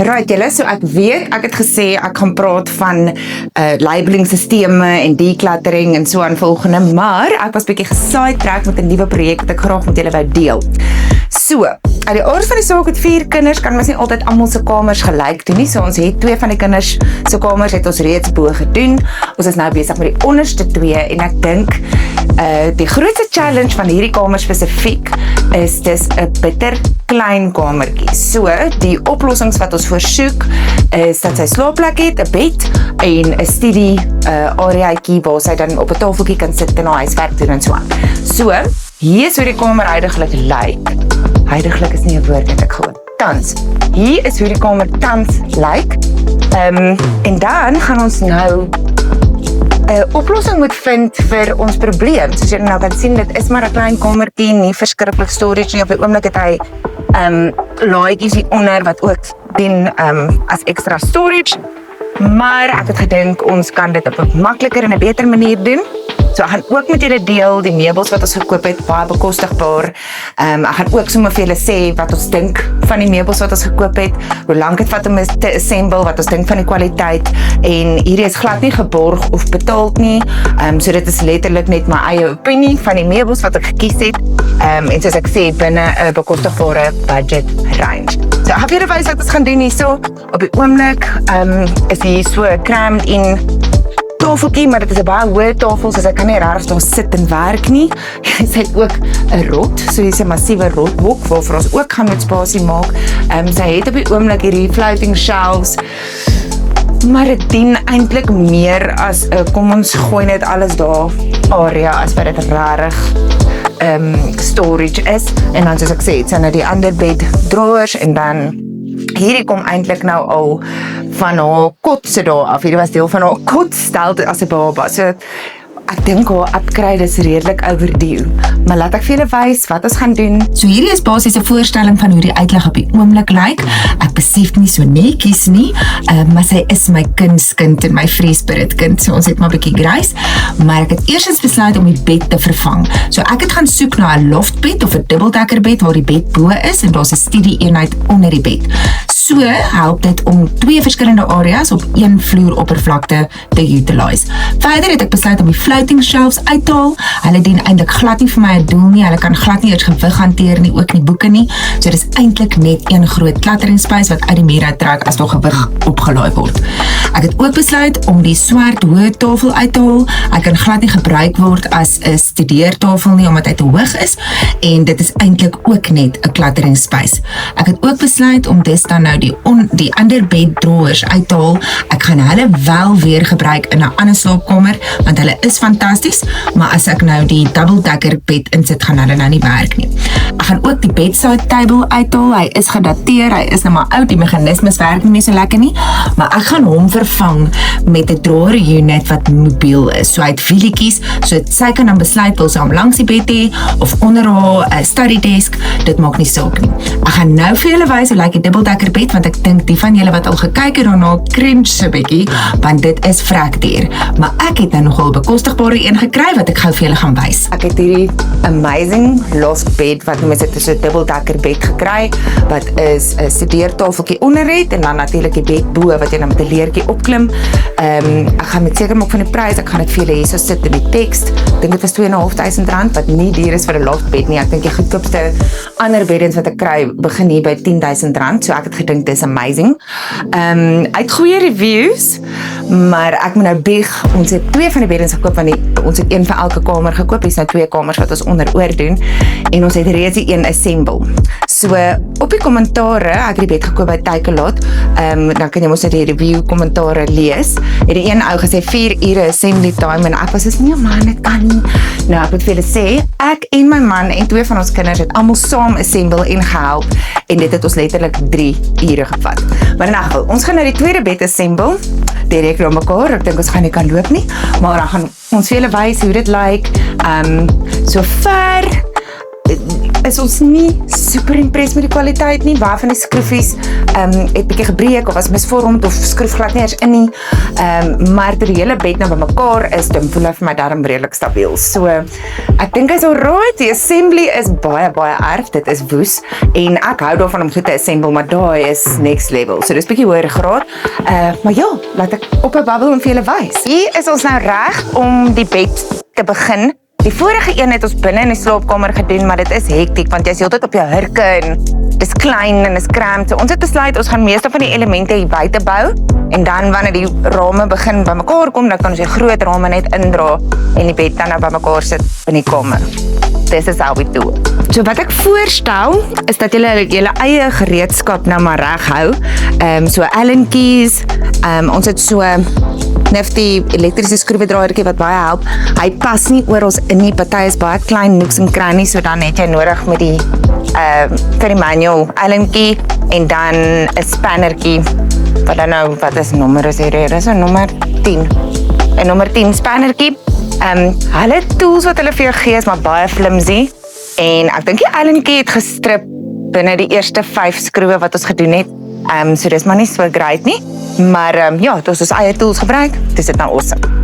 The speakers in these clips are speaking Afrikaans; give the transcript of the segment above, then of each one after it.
Right, julle, so ek weet, ek het gesê, ek gaan praat van labeling systeme en decluttering en so aan volgende, maar ek was bietjie gesidetrack met 'n nuwe projek wat ek graag met julle wou deel. So, uit die aard van die saak het 4 kinders, kan ons nie altyd almal se kamers gelyk doen nie, so ons het 2 van die kinders se kamers het ons reeds bo gedoen, ons is nou besig met die onderste 2, en ek dink, die grootste challenge van hierdie kamer spesifiek, is dis 'n bitter klein kamertjie, so, die oplossings wat ons voorsoek, is dat sy slaapplek het, 'n bed, en 'n studie areaatjie, waar sy dan op 'n tafeltjie kan sit en haar huiswerk doen en so aan. So, hier is hoe die kamer huidiglik lyk. Huidiglik is nie 'n woord wat ek gehoor. Tans. Hier is hoe die kamer tans lyk. En dan gaan ons nou 'n oplossing moet vind vir ons probleem. Soos julle nou kan sien, dit is maar 'n klein kamertjie, nie verskriklik storage nie. Op die oomblik het hy laaitjies hier onder wat ook dien as extra storage. Maar ek het gedink ons kan dit op 'n makliker en 'n beter manier doen. So ek gaan ook met julle deel die meubels wat ons gekoop het, baie bekostigbaar. Ek gaan ook sommer vir julle sê wat ons dink van die meubels wat ons gekoop het, hoe lank het vat om te assemble, wat ons dink van die kwaliteit, en hierdie is glad nie geborg of betaald nie, so dit is letterlik net my eie opinie van die meubels wat ek gekies het, en soos ek sê, binne 'n bekostigbare budget range. So ek gaan vir julle wys wat ons gaan doen hierso. Op die oomblik is hier so crammed in tafeltjie, maar dit is 'n baie hoë tafel, so ek kan nie regtig daar sit en werk nie. Sy het ook 'n rot, so hier's 'n massiewe rotbok, waarvoor ons ook gaan met spasie maak. Sy het op die oomblik hierdie floating shelves, maar dit dien eintlik meer as 'n kom ons gooi net alles daar area, as wat dit regtig storage is. En dan soos ek sê, het sy nou die ander bed drawers, en dan hierdie kom eintlik nou al van haar kotse daar af. Hierdie was deel van haar kotstel as 'n baba. So ek dink haar upgrade is redelik overdue. Maar laat ek vir julle wys wat ons gaan doen. So hierdie is basies 'n voorstelling van hoe die uitlig op die oomblik lyk. Ek besef nie so netjies nie, maar sy is my kindskind en my free spirit kind. So ons het maar 'n bietjie grace, maar ek het eerstens besluit om die bed te vervang. So ek het gaan soek na 'n loftbed of 'n dubbeldekker bed waar die bed bo is en daar's 'n studie eenheid onder die bed. So help dit om 2 verskillende areas op 1 vloer oppervlakte te utilize. Verder het ek besluit om die floating shelves uit te haal. Hulle dien eintlik glad nie vir my 'n doel nie. Hulle kan glad nie eers gewig hanteer nie, ook nie boeke nie. So dis eintlik net een groot klatteringsspys wat uit die muur uittrek as daar gewig opgelaai word. Ek het ook besluit om die swart hoë tafel uit te haal. Hy kan glad nie gebruik word as 'n studeertafel nie, omdat hy te hoog is, en dit is eintlik ook net 'n klatteringsspys. Ek het ook besluit om dis dan nou die ander beddrawers uit te haal. Ek gaan hulle wel weer gebruik in 'n ander slaapkamer, want hulle is fantasties, maar as ek nou die double-decker bed insit, gaan hulle nou nie werk nie. Ek gaan ook die bedside table uithaal. Hy is gedateer, hy is nou maar oud, die meganismes werk nie so lekker nie, maar ek gaan hom vervang met 'n drawer unit wat mobiel is. So hy het wielietjies, so sy kan dan besluit wil sy hom langs die bed hê of onder haar study desk, dit maak nie saak nie. Ek gaan nou vir julle wys hoe lyk die double-decker bed, want ek dink die van julle wat al gekyk het daarna cringe so bietjie, want dit is vrek duur. Maar ek het nou nogal 'n bekostigbare een gekry wat ek gou vir julle gaan wys. Ek het hierdie amazing loft bed wat noem dit is 'n double-decker bed gekry, wat is 'n studeertafeltjie onder het, en dan natuurlik die bed bo wat jy dan met 'n leertjie opklim. Ek gaan met seker maak van die prys, ek gaan dit vir julle hierso sit in die teks. Ek dink dit was R2.500, wat nie duur is vir 'n loft bed nie. Ek dink die goedkoopste ander beddens wat ek kry begin hier by R10.000, so ek het gedink dis amazing. Uit goeie reviews, maar ek moet nou bieg, ons het 2 van die beddens gekoop, want ons het 1 vir elke kamer gekoop, dis nou 2 kamers wat ons onderoor doen, en ons het reeds die 1 assemble. So, op die kommentare, ek het die bed gekoop by Takealot, dan kan jy mos net die review kommentare lees, het die een ou gesê 4 ure assembly time, en ek was soos, nee man, dit kan nie. Nou, ek moet vir julle sê, ek en my man en 2 van ons kinders het almal saam assemble en gehelp, en dit het ons letterlik 3 ure gevat. Maar in elk geval, ons gaan nou die tweede bed assemble, die reek na mekaar, ek dink ons gaan nie kan loop nie, maar dan gaan ons vir julle wys hoe dit lyk. So ver, is ons nie super impressed met die kwaliteit nie. Waarvan die skroefies het bietjie gebreek of was misvormd of skroef glad nie eers in nie. Maar die hele bed nou bymekaar is, dan voel hy vir my darm redelik stabiel. So, ek dink hy's alright. Die assembly is baie erg. Dit is woes. En ek hou daarvan om goed te assemble, maar daai is next level. So, dis bietjie hoër graad. Maar ja, laat ek op 'n babbel en vir julle wys. Hier is ons nou reg om die bed te begin. Die vorige een het ons binne in die slaapkamer gedoen, maar dit is hektiek, want jy is heeltyd op jou hurke en dis klein en dis cramped. So ons het besluit, ons gaan meeste van die elemente hier buite bou, en dan wanneer die rame begin bymekaar kom, dan kan ons die groot rame net indra, en die bed dan nou bymekaar sit in die kamer. This is how we do it. So wat ek voorstel, is dat julle eie gereedskap nou maar reg hou. So Allen keys, ons het so nifty elektriese skroewedraaiertjie wat baie help. Hy pas nie oral in nie, party is baie klein nooks en crannies, so dan het jy nodig met die vir die manual Allen key, en dan 'n spannertjie, wat dan nou, wat is nommer is hier? Dis 'n nommer 10. 'n nommer 10 spannertjie. Hulle tools wat hulle vir jou gee is maar baie flimsy, en ek dink die Allen key het gestrip binne die eerste 5 skroewe wat ons gedoen het. So dis maar nie so great nie, maar ja, het ons eie tools gebruik, dis dit nou awesome.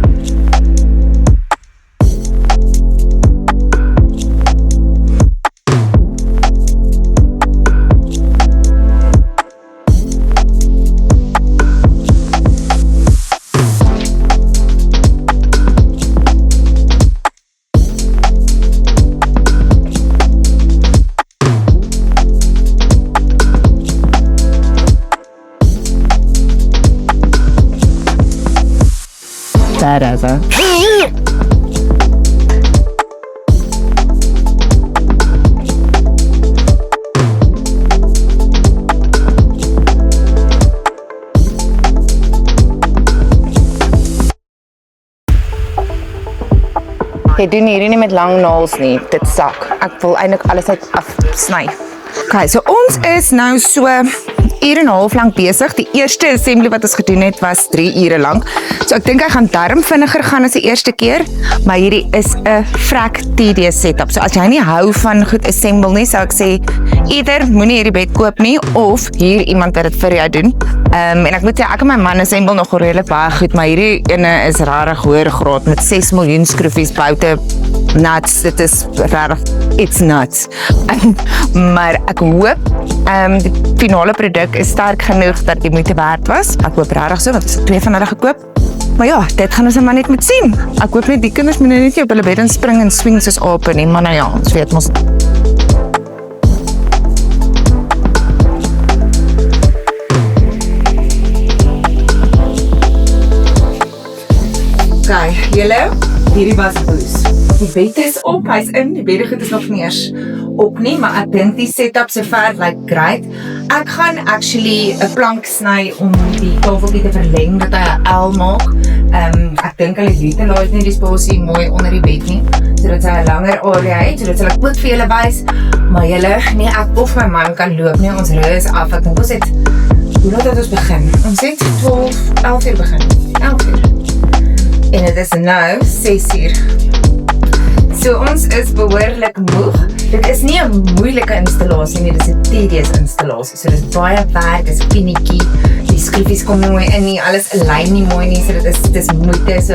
Badass, huh? Jy doen hierdie nie met lang naels nie, dit sak. Ek wil eintlik alles uit afsny. Okay, so ons is nou so 1 uur en 'n half lank besig. Die eerste assembly wat ons gedoen het was 3 ure lank. So ek dink hy gaan darm vinniger gaan as die eerste keer, maar hierdie is 'n vrek tedious setup. So as jy nie hou van goed assemble nie, sou ek sê either moenie hierdie bed koop nie of huur iemand wat dit vir jou doen. En ek moet sê ek en my man assemble nog redelik baie goed, maar hierdie ene is regtig hoër graad met 6 miljoen skroefies, boute, nuts. Dit is regtig, it's nuts. Maar ek hoop die finale produk is sterk genoeg dat die moeite werd was. Ek hoop regtig so, want ons het 2 van hulle gekoop. Maar ja, dit gaan ons maar net moet sien. Ek hoop net die kinders moet net nie op hulle bed en spring en swing soos ape nie, maar nou ja, ons weet mos. Okay, julle, hierdie was boos. Die bed is op, hy's in, die beddegoed is nog nie eers op nie, maar ek dink die setup so ver lyk great. Ek gaan actually 'n plank sny om die tafeltjie te verleng, dat hy 'n L maak. Ek dink hulle utilize nie die spasie mooi onder die bed nie, sodat hy 'n langer area het, so dit sal ek ook vir julle wys. Maar julle, nie ek of my man kan loop nie, ons ry is af. Ek dink ons het, hoe laat het ons begin? Ons het 11 uur begin, 11 uur. En het is nou 6 uur. So ons is behoorlik moeg. Dit is nie 'n moeilike installasie nie, dit is 'n tedious installasie. So dit is baie werk, dit is finicky, die skroefies kom nie mooi in nie, alles align nie mooi nie, so dit is moeite. So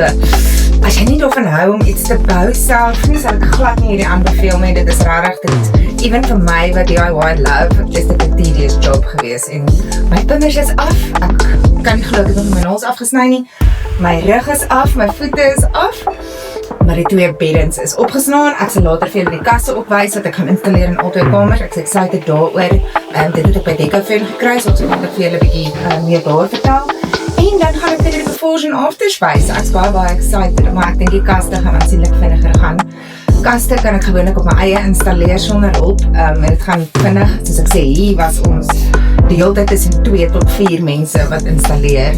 as jy nie daarvan hou om iets te bou self nie, sal ek glad nie hierdie aanbeveel nie. Dit is regtig, dit even vir my wat DIY love, is dit 'n tedious job gewees. En my vingers is af. Ek kan nie glo ek het nog my naels afgesny nie. My rug is af, my voete is af. Maar die 2 beddens is opgeslaan. Ek sal later vir julle die kaste opwys wat ek gaan installeer in al 2 kamers. Ek is excited daaroor. Dit het ek by Decafin gekry, so ek gaan vir julle 'n bietjie meer daar vertel. En dan gaan ek vir die befores en afters wys. Ek's baie excited, maar ek dink die kaste gaan aansienlik vinniger gaan. Kaste kan ek gewoonlik op my eie installeer sonder hulp. En dit gaan vinnig, soos ek sê, hier was ons die hele tyd tussen 2 tot 4 mense wat installeer.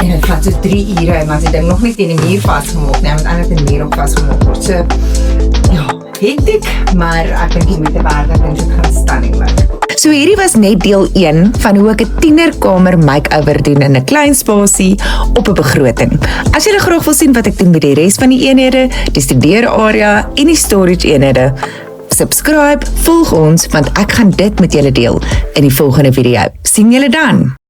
En dit vat so 3 ure, en as die ding nog nie teen die muur vasgemaak nie, want eintlik die muur ook vasgemaak word. So, ja, hektiek, maar ek dink die moeite werd, ek dink dit gaan stunning wees. So hierdie was net deel 1 van hoe ek 'n tienerkamer make-over doen in 'n klein spasie op 'n begroting. As jy graag wil sien wat ek doen met die res van die eenhede, die studeerarea en die storage eenhede, Subscribe, volg ons, want ek gaan dit met julle deel in die volgende video. Sien julle dan!